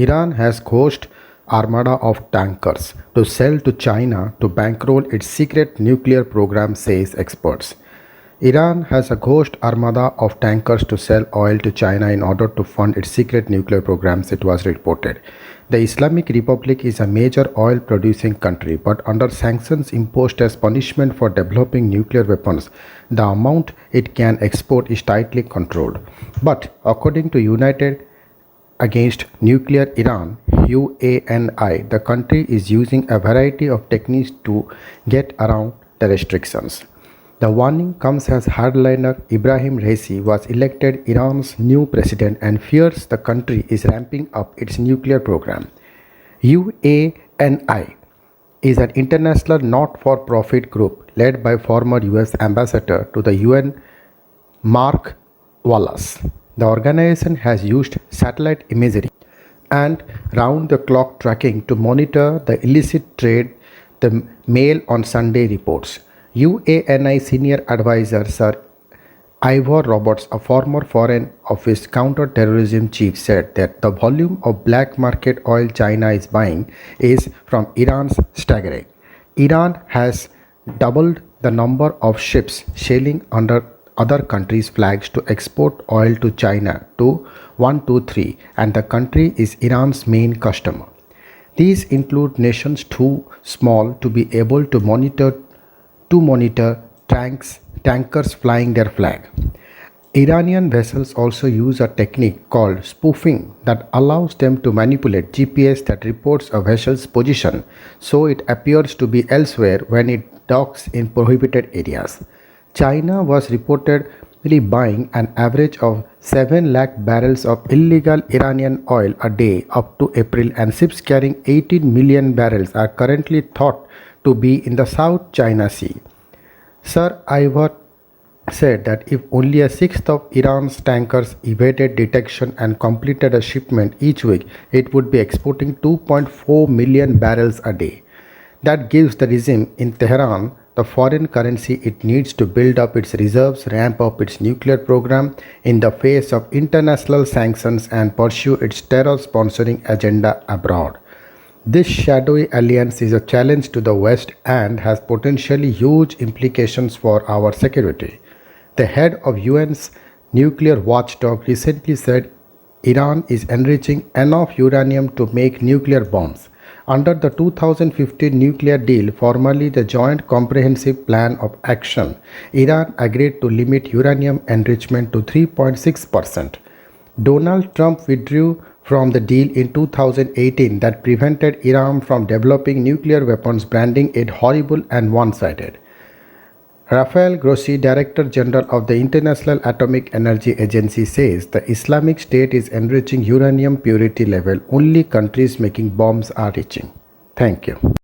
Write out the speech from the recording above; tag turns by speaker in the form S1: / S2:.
S1: Iran has ghost armada of tankers to sell to China to bankroll its secret nuclear program, says experts. Iran has a ghost armada of tankers to sell oil to China in order to fund its secret nuclear programs, it was reported. The Islamic Republic is a major oil producing country, but under sanctions imposed as punishment for developing nuclear weapons, the amount it can export is tightly controlled. But according to United Against Nuclear Iran (UANI), the country is using a variety of techniques to get around the restrictions. The warning comes as hardliner Ibrahim Raisi was elected Iran's new president and fears the country is ramping up its nuclear program. UANI is an international not-for-profit group led by former US Ambassador to the UN Mark Wallace. The organization has used satellite imagery and round-the-clock tracking to monitor the illicit trade, the Mail on Sunday reports. UANI senior advisor Sir Ivor Roberts, a former Foreign Office counter-terrorism chief, said that the volume of black market oil China is buying is from Iran's staggering. Iran has doubled the number of ships sailing under other countries' flags to export oil to China to 123, and the country is Iran's main customer. These include nations too small to be able to monitor tankers flying their flag. Iranian vessels also use a technique called spoofing that allows them to manipulate GPS that reports a vessel's position so it appears to be elsewhere when it docks in prohibited areas. China was reportedly buying an average of 7 lakh barrels of illegal Iranian oil a day up to April, and ships carrying 18 million barrels are currently thought to be in the South China Sea. Sir Ivor said that if only a sixth of Iran's tankers evaded detection and completed a shipment each week, it would be exporting 2.4 million barrels a day. That gives the regime in Tehran the foreign currency it needs to build up its reserves, ramp up its nuclear program in the face of international sanctions, and pursue its terror sponsoring agenda abroad. This shadowy alliance is a challenge to the West and has potentially huge implications for our security. The head of UN's nuclear watchdog recently said Iran is enriching enough uranium to make nuclear bombs. Under the 2015 nuclear deal, formerly the Joint Comprehensive Plan of Action, Iran agreed to limit uranium enrichment to 3.6%. Donald Trump withdrew from the deal in 2018 that prevented Iran from developing nuclear weapons, branding it horrible and one-sided. Rafael Grossi, Director General of the International Atomic Energy Agency, says the Islamic State is enriching uranium purity level only countries making bombs are reaching. Thank you.